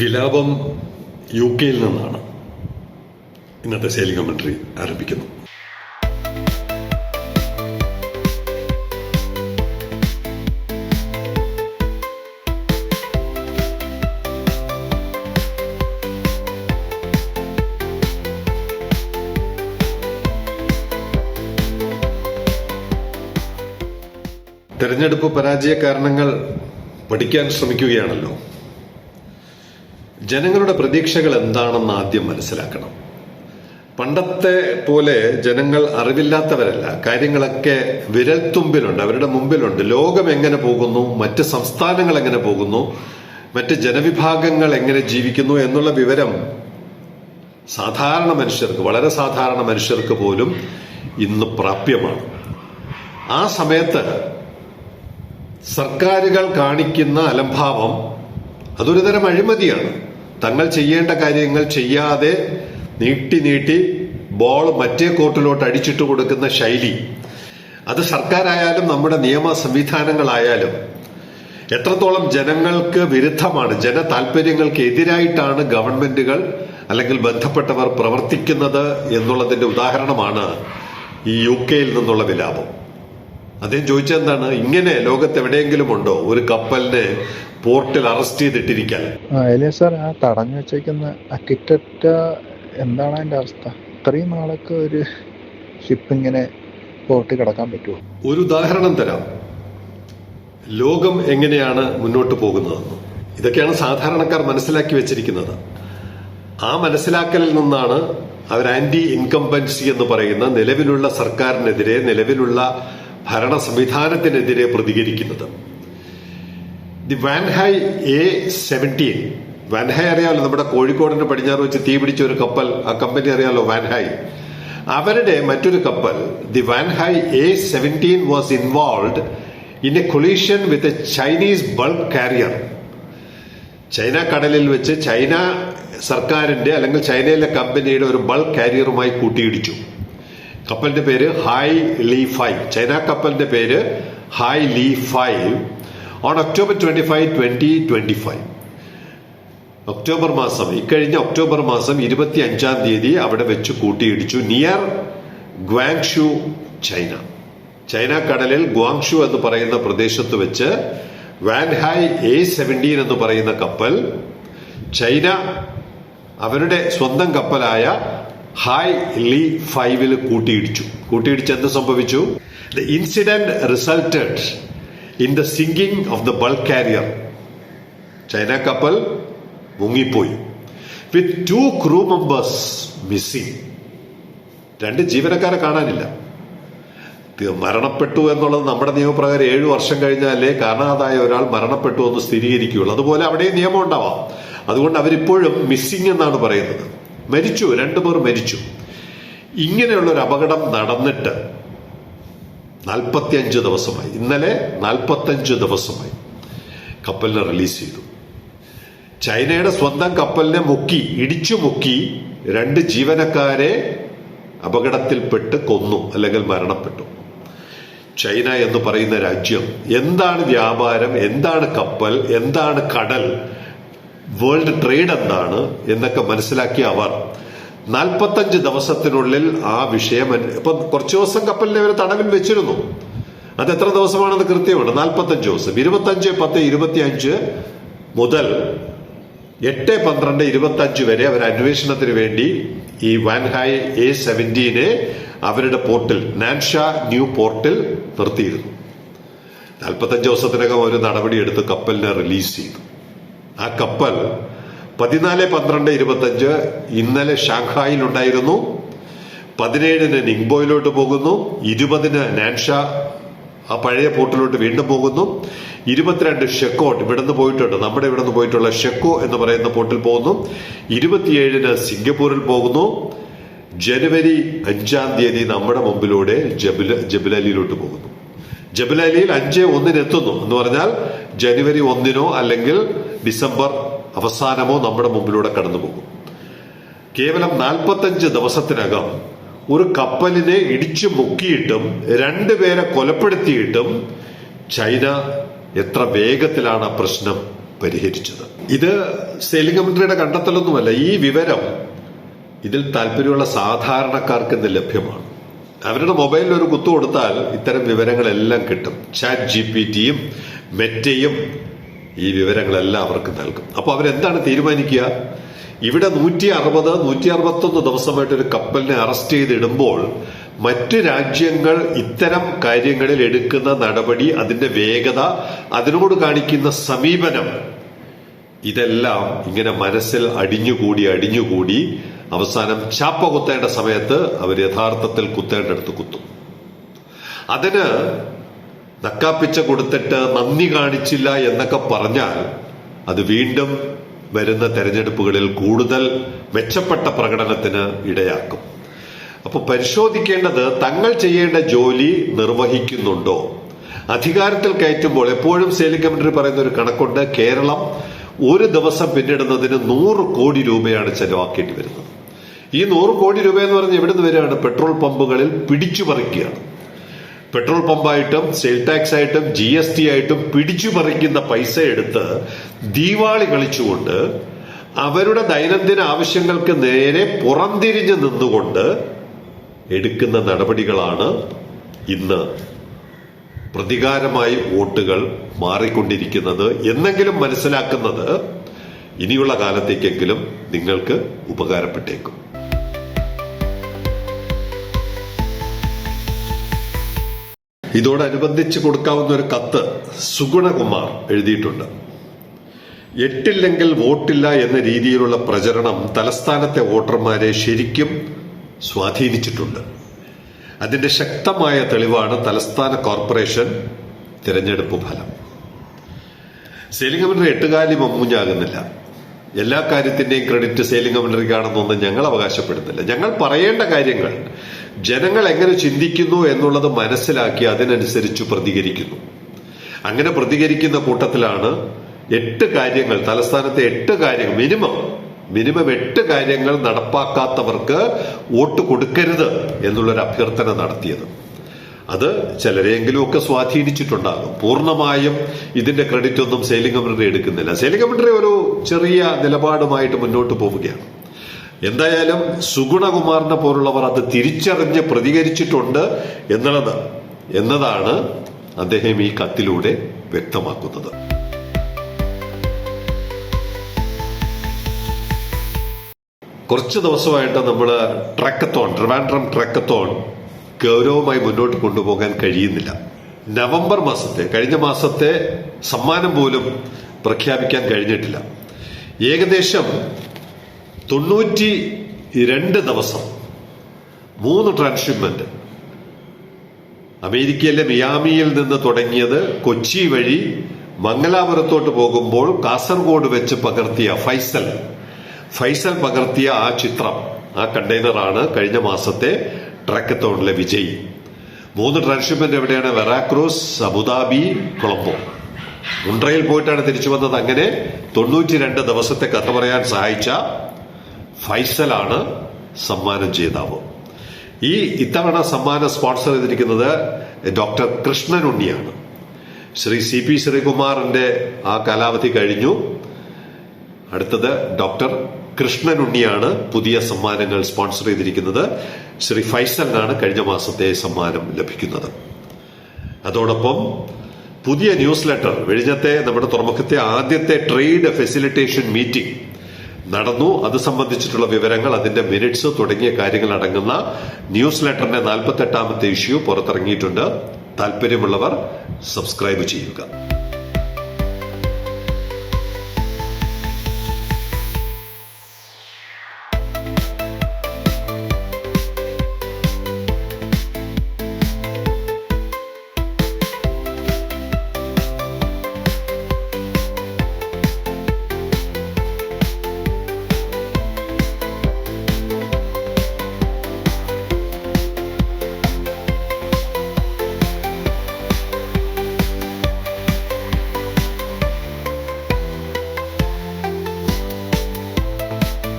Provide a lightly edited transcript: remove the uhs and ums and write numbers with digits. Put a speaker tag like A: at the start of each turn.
A: വിലാപം UK-യിൽ നിന്നാണ് ഇന്നത്തെ സെയിലിംഗ് കമന്ററി ആരംഭിക്കുന്നു. തെരഞ്ഞെടുപ്പ് പരാജയ കാരണങ്ങൾ പഠിക്കാൻ ശ്രമിക്കുകയാണല്ലോ. ജനങ്ങളുടെ പ്രതീക്ഷകൾ എന്താണെന്ന് ആദ്യം മനസ്സിലാക്കണം. പണ്ടത്തെ പോലെ ജനങ്ങൾ അറിവില്ലാത്തവരല്ല. കാര്യങ്ങളൊക്കെ വിരൽത്തുമ്പിലുണ്ട്, അവരുടെ മുമ്പിലുണ്ട്. ലോകം എങ്ങനെ പോകുന്നു, മറ്റ് സംസ്ഥാനങ്ങൾ എങ്ങനെ പോകുന്നു, മറ്റ് ജനവിഭാഗങ്ങൾ എങ്ങനെ ജീവിക്കുന്നു എന്നുള്ള വിവരം സാധാരണ മനുഷ്യർക്ക്, വളരെ സാധാരണ മനുഷ്യർക്ക് പോലും ഇന്ന് പ്രാപ്യമാണ്. ആ സമയത്ത് സർക്കാരുകൾ കാണിക്കുന്ന അലംഭാവം അതൊരു തരം അഴിമതിയാണ്. തങ്ങൾ ചെയ്യേണ്ട കാര്യങ്ങൾ ചെയ്യാതെ നീട്ടി ബോൾ മറ്റേ കോർട്ടിലോട്ട് അടിച്ചിട്ട് കൊടുക്കുന്ന ശൈലി, അത് സർക്കാരായാലും നമ്മുടെ നിയമ സംവിധാനങ്ങളായാലും എത്രത്തോളം ജനങ്ങൾക്ക് വിരുദ്ധമാണ്, ജന താല്പര്യങ്ങൾക്ക് എതിരായിട്ടാണ് ഗവൺമെന്റുകൾ അല്ലെങ്കിൽ ബന്ധപ്പെട്ടവർ പ്രവർത്തിക്കുന്നത് എന്നുള്ളതിന്റെ ഉദാഹരണമാണ് ഈ UK-യിൽ നിന്നുള്ള വിലാപം. അദ്ദേഹം ചോദിച്ചെന്താണ്, ഇങ്ങനെ ലോകത്ത് എവിടെയെങ്കിലും ഉണ്ടോ ഒരു കപ്പലിനെ പോർട്ടിൽ അറസ്റ്റ് ചെയ്തിട്ടിരിക്കാൻ?
B: സാർ, ആ തടഞ്ഞു വെച്ചേക്കുന്ന അക്കിറ്ററ്റ എന്താണ് അതിന്റെ അവസ്ഥ? ഇത്രയും നാളൊക്കെ ഒരു ഷിപ്പ് ഇങ്ങനെ പോർട്ടിൽ കിടക്കാൻ പറ്റുമോ?
A: ഒരു ഉദാഹരണം തരാം, ലോകം എങ്ങനെയാണ് മുന്നോട്ട് പോകുന്നതെന്ന്. ഇതൊക്കെയാണ് സാധാരണക്കാർ മനസ്സിലാക്കി വെച്ചിരിക്കുന്നത്. ആ മനസ്സിലാക്കലിൽ നിന്നാണ് അവർ ആന്റി ഇൻകംബൻസി എന്ന് പറയുന്ന നിലവിലുള്ള സർക്കാരിനെതിരെ, നിലവിലുള്ള ഭരണ സംവിധാനത്തിനെതിരെ പ്രതികരിക്കുന്നത്. ദി വാൻഹായ് A-17, വാൻഹായ് അറിയാലോ, നമ്മുടെ കോഴിക്കോടിന്റെ പടിഞ്ഞാറ് വെച്ച് തീ പിടിച്ച ഒരു കപ്പൽ, ആ കമ്പനി അറിയാലോ, വാൻഹായ്. അവരുടെ മറ്റൊരു കപ്പൽ the Wan Hai A-17 was involved in A collision with a Chinese bulk carrier. China കടലിൽ വെച്ച് ചൈന സർക്കാരിന്റെ അല്ലെങ്കിൽ ചൈനയിലെ കമ്പനിയുടെ ഒരു ബൾക്ക് കാരിയറുമായി കൂട്ടിയിടിച്ചു. കപ്പലിന്റെ പേര് ഹായ് ലീ 5, ചൈന കപ്പലിന്റെ പേര് Hai Li 5. On October 25, 2025, October മാസം, ഇക്കഴിഞ്ഞ ഒക്ടോബർ മാസം 25-ാം തീയതി അവിടെ വെച്ച് കൂട്ടിയിടിച്ചു നിയർ ഗ്വാങ്ഷു, ചൈന. ചൈന കടലിൽ ഗ്വാങ്ഷു എന്ന് പറയുന്ന പ്രദേശത്ത് വെച്ച് വാൻഹായ് A-17 എന്ന് പറയുന്ന കപ്പൽ ചൈന അവരുടെ സ്വന്തം കപ്പലായ ഹായ് ലീ 5-ൽ കൂട്ടിയിടിച്ച് എന്ത് സംഭവിച്ചു? The incident resulted in the sinking of the bulk carrier. China കപ്പൽ മുങ്ങിപ്പോയി. വിത്ത് 2 ക്രൂ മെമ്പേഴ്സ് മിസ്സിംഗ്. 2 ജീവനക്കാരെ കാണാനില്ല. മരണപ്പെട്ടു എന്നുള്ളത് നമ്മുടെ നിയമപ്രകാരം 7 വർഷം കഴിഞ്ഞാലേ കാണാതായ ഒരാൾ മരണപ്പെട്ടു എന്ന് സ്ഥിരീകരിക്കുകയുള്ളൂ. അതുപോലെ അവിടെ നിയമം ഉണ്ടാവാം. അതുകൊണ്ട് അവരിപ്പോഴും മിസ്സിംഗ് എന്നാണ് പറയുന്നത്. മരിച്ചു, 2 പേർ മരിച്ചു. ഇങ്ങനെയുള്ള ഒരു അപകടം നടന്നിട്ട് 45 ദിവസമായി. ഇന്നലെ 45 ദിവസമായി കപ്പലിനെ റിലീസ് ചെയ്തു. ചൈനയുടെ സ്വന്തം കപ്പലിനെ ഇടിച്ചു മുക്കി 2 ജീവനക്കാരെ അപകടത്തിൽപ്പെട്ട് കൊന്നു അല്ലെങ്കിൽ മരണപ്പെട്ടു. ചൈന എന്ന് പറയുന്ന രാജ്യം എന്താണ് വ്യാപാരം, എന്താണ് കപ്പൽ, എന്താണ് കടൽ, വേൾഡ് ട്രേഡ് എന്താണ് എന്നൊക്കെ മനസ്സിലാക്കിയ അവർ 45 ദിവസത്തിനുള്ളിൽ ആ വിഷയം, ഇപ്പൊ കുറച്ചു ദിവസം കപ്പലിനെ അവർ തടവിൽ വെച്ചിരുന്നു. അത് എത്ര ദിവസമാണെന്ന് കൃത്യമുണ്ട്, 45 ദിവസം. 25/10/25 മുതൽ 8/12/25 വരെ അവർ അന്വേഷണത്തിന് വേണ്ടി ഈ വാൻഹായ് A-17 അവരുടെ പോർട്ടിൽ, നാൻഷ ന്യൂ പോർട്ടിൽ നിർത്തിയിരുന്നു. 45 ദിവസത്തിനകം ഒരു നടപടിയെടുത്ത് കപ്പലിനെ റിലീസ് ചെയ്തു. ആ കപ്പൽ 14/12/25 ഇന്നലെ ഷാങ്ഹായിൽ ഉണ്ടായിരുന്നു. 17-ന് നിങ്ബോയിലോട്ട് പോകുന്നു. 20-ന് നാൻഷ ആ പഴയ പോർട്ടിലോട്ട് വീണ്ടും പോകുന്നു. 22 ഷെക്കോട്ട് ഇവിടുന്ന് പോയിട്ടുണ്ട്, നമ്മുടെ ഇവിടുന്ന് പോയിട്ടുള്ള ഷെക്കോ എന്ന് പറയുന്ന പോർട്ടിൽ പോകുന്നു. 27-ന് സിംഗപ്പൂരിൽ പോകുന്നു. ജനുവരി 5-ാം തീയതി നമ്മുടെ മുമ്പിലൂടെ ജബലലിയിലോട്ട് പോകുന്നു. ജബലലിയിൽ 5/1 എത്തുന്നു എന്ന് പറഞ്ഞാൽ ജനുവരി 1-നോ അല്ലെങ്കിൽ ഡിസംബർ അവസാനമോ നമ്മുടെ മുമ്പിലൂടെ കടന്നു പോകും. കേവലം 45 ദിവസത്തിനകം ഒരു കപ്പലിനെ ഇടിച്ചു മുക്കിയിട്ടും 2 പേരെ കൊലപ്പെടുത്തിയിട്ടും ചൈന എത്ര വേഗത്തിലാണ് ആ പ്രശ്നം പരിഹരിച്ചത്. ഇത് സെയിലിംഗ് കമ്മിറ്റിയുടെ കണ്ടെത്തലൊന്നുമല്ല. ഈ വിവരം ഇതിൽ താല്പര്യമുള്ള സാധാരണക്കാർക്ക് ഇത് ലഭ്യമാണ്. അവരുടെ മൊബൈലിൽ ഒരു കുത്തു കൊടുത്താൽ ഇത്തരം വിവരങ്ങളെല്ലാം കിട്ടും. ചാറ്റ് ജിപിടിയും മെറ്റയും ഈ വിവരങ്ങളെല്ലാം അവർക്ക് നൽകും. അപ്പൊ അവരെന്താണ് തീരുമാനിക്കുക? ഇവിടെ 161 ദിവസമായിട്ട് ഒരു കപ്പലിനെ അറസ്റ്റ് ചെയ്തിടുമ്പോൾ മറ്റു രാജ്യങ്ങൾ ഇത്തരം കാര്യങ്ങളിൽ എടുക്കുന്ന നടപടി, അതിന്റെ വേഗത, അതിനോട് കാണിക്കുന്ന സമീപനം, ഇതെല്ലാം ഇങ്ങനെ മനസ്സിൽ അടിഞ്ഞുകൂടി അവസാനം ചാപ്പ കുത്തേണ്ട സമയത്ത് അവർ യഥാർത്ഥത്തിൽ കുത്തേണ്ടടുത്ത് കുത്തും. അതിന് നക്കാപ്പിച്ച കൊടുത്തിട്ട് നന്ദി കാണിച്ചില്ല എന്നൊക്കെ പറഞ്ഞാൽ അത് വീണ്ടും വരുന്ന തെരഞ്ഞെടുപ്പുകളിൽ കൂടുതൽ മെച്ചപ്പെട്ട പ്രകടനത്തിന് ഇടയാക്കും. അപ്പൊ പരിശോധിക്കേണ്ടത് തങ്ങൾ ചെയ്യേണ്ട ജോലി നിർവഹിക്കുന്നുണ്ടോ. അധികാരത്തിൽ കയറ്റുമ്പോൾ എപ്പോഴും സെയിലിംഗ് കമ്മിറ്റി പറയുന്ന ഒരു കണക്കുണ്ട്. കേരളം ഒരു ദിവസം പിന്നിടുന്നതിന് 100 കോടി രൂപയാണ് ചെലവാക്കേണ്ടി വരുന്നത്. ഈ 100 കോടി രൂപ എന്ന് പറഞ്ഞാൽ എവിടെ നിന്ന് വരികയാണ്? പെട്രോൾ പമ്പുകളിൽ പിടിച്ചു പറിക്കുകയാണ്. പെട്രോൾ പമ്പായിട്ടും സെയിൽ ടാക്സ് ആയിട്ടും GST ആയിട്ടും പിടിച്ചു പറിക്കുന്ന പൈസ എടുത്ത് ദീവാളി കളിച്ചുകൊണ്ട് അവരുടെ ദൈനംദിന ആവശ്യങ്ങൾക്ക് നേരെ പുറംതിരിഞ്ഞു നിന്നുകൊണ്ട് എടുക്കുന്ന നടപടികളാണ് ഇന്ന് പ്രതികാരമായി വോട്ടുകൾ മാറിക്കൊണ്ടിരിക്കുന്നത് എന്നെങ്കിലും മനസ്സിലാക്കുന്നത് ഇനിയുള്ള കാലത്തേക്കെങ്കിലും നിങ്ങൾക്ക് ഉപകാരപ്പെട്ടേക്കും. ഇതോടനുബന്ധിച്ച് കൊടുക്കാവുന്ന ഒരു കത്ത് സുഗുണകുമാർ എഴുതിയിട്ടുണ്ട്. 8 വോട്ടില്ല എന്ന രീതിയിലുള്ള പ്രചരണം തലസ്ഥാനത്തെ വോട്ടർമാരെ ശരിക്കും സ്വാധീനിച്ചിട്ടുണ്ട്. അതിന്റെ ശക്തമായ തെളിവാണ് തലസ്ഥാന കോർപ്പറേഷൻ തിരഞ്ഞെടുപ്പ് ഫലം. സെയിലിംഗ് കമ്മിറ്റി എട്ടുകാലി മമ്മൂഞ്ഞാകുന്നില്ല. എല്ലാ കാര്യത്തിന്റെയും ക്രെഡിറ്റ് സെയിലിംഗ് കമ്മിറ്റിക്കാണെന്നൊന്നും ഞങ്ങൾ അവകാശപ്പെടുന്നില്ല. ഞങ്ങൾ പറയേണ്ട കാര്യങ്ങൾ ജനങ്ങൾ എങ്ങനെ ചിന്തിക്കുന്നു എന്നുള്ളത് മനസ്സിലാക്കി അതിനനുസരിച്ച് പ്രതികരിക്കുന്നു. അങ്ങനെ പ്രതികരിക്കുന്ന കൂട്ടത്തിലാണ് 8 കാര്യങ്ങൾ, തലസ്ഥാനത്തെ 8 കാര്യങ്ങൾ, മിനിമം 8 കാര്യങ്ങൾ നടപ്പാക്കാത്തവർക്ക് വോട്ട് കൊടുക്കരുത് എന്നുള്ളൊരു അഭ്യർത്ഥന നടത്തിയത്. അത് ചിലരെങ്കിലുമൊക്കെ സ്വാധീനിച്ചിട്ടുണ്ടാകും. പൂർണ്ണമായും ഇതിന്റെ ക്രെഡിറ്റ് ഒന്നും സെയിലിംഗ് കമ്മിറ്റി എടുക്കുന്നില്ല. സെയിലിംഗ് കമ്മിറ്റി ഒരു ചെറിയ നിലപാടുമായിട്ട് മുന്നോട്ട് പോവുകയാണ്. എന്തായാലും സുഗുണകുമാറിനെ പോലുള്ളവർ അത് തിരിച്ചറിഞ്ഞ് പ്രതികരിച്ചിട്ടുണ്ട് എന്നതാണ് അദ്ദേഹം ഈ കത്തിലൂടെ വ്യക്തമാക്കുന്നത്. കുറച്ച് ദിവസമായിട്ട് നമ്മൾ ട്രാവൻഡ്രം ട്രക്കത്തോൺ ഗൗരവമായി മുന്നോട്ട് കൊണ്ടുപോകാൻ കഴിയുന്നില്ല. നവംബർ മാസത്തെ, കഴിഞ്ഞ മാസത്തെ സമ്മാനം പോലും പ്രഖ്യാപിക്കാൻ കഴിഞ്ഞിട്ടില്ല. ഏകദേശം 92 ദിവസം 3 ട്രാൻസ്ഷിപ്മെന്റ് അമേരിക്കയിലെ മിയാമിയിൽ നിന്ന് തുടങ്ങിയത് കൊച്ചി വഴി മംഗലാപുരത്തോട്ട് പോകുമ്പോൾ കാസർഗോഡ് വെച്ച് പകർത്തിയ ഫൈസൽ പകർത്തിയ ആ ചിത്രം, ആ കണ്ടെയ്നറാണ് കഴിഞ്ഞ മാസത്തെ ട്രക്കത്തോണിലെ വിജയി. 3 ട്രാൻസ്ഷിപ്മെന്റ് എവിടെയാണ്? Veracruz, Abu Dhabi, Colombo. മുണ്ട്രയിൽ പോയിട്ടാണ് തിരിച്ചു വന്നത്. അങ്ങനെ 92 ദിവസത്തെ കഥ പറയാൻ സഹായിച്ച ഫൈസലാണ് സമ്മാനം ജേതാവ്. ഇത്തവണ സമ്മാനം സ്പോൺസർ ചെയ്തിരിക്കുന്നത് ഡോക്ടർ കൃഷ്ണൻ ഉണ്ണിയാണ്. ശ്രീ CP ശ്രീകുമാറിന്റെ ആ കാലാവധി കഴിഞ്ഞു. അടുത്തത് ഡോക്ടർ കൃഷ്ണൻ ഉണ്ണിയാണ് പുതിയ സമ്മാനങ്ങൾ സ്പോൺസർ ചെയ്തിരിക്കുന്നത്. ശ്രീ ഫൈസലിനാണ് കഴിഞ്ഞ മാസത്തെ സമ്മാനം ലഭിക്കുന്നത്. അതോടൊപ്പം പുതിയ ന്യൂസ് ലെറ്റർ, വിഴിഞ്ഞത്തെ നമ്മുടെ തുറമുഖത്തെ ആദ്യത്തെ ട്രേഡ് ഫെസിലിറ്റേഷൻ മീറ്റിംഗ് നടന്നു. അത് സംബന്ധിച്ചിട്ടുള്ള വിവരങ്ങൾ, അതിന്റെ മിനിറ്റ്സ് തുടങ്ങിയ കാര്യങ്ങൾ അടങ്ങുന്ന ന്യൂസ് ലെറ്ററിന്റെ 48ാമത്തെ ഇഷ്യൂ പുറത്തിറങ്ങിയിട്ടുണ്ട്. താല്പര്യമുള്ളവർ സബ്സ്ക്രൈബ് ചെയ്യുക.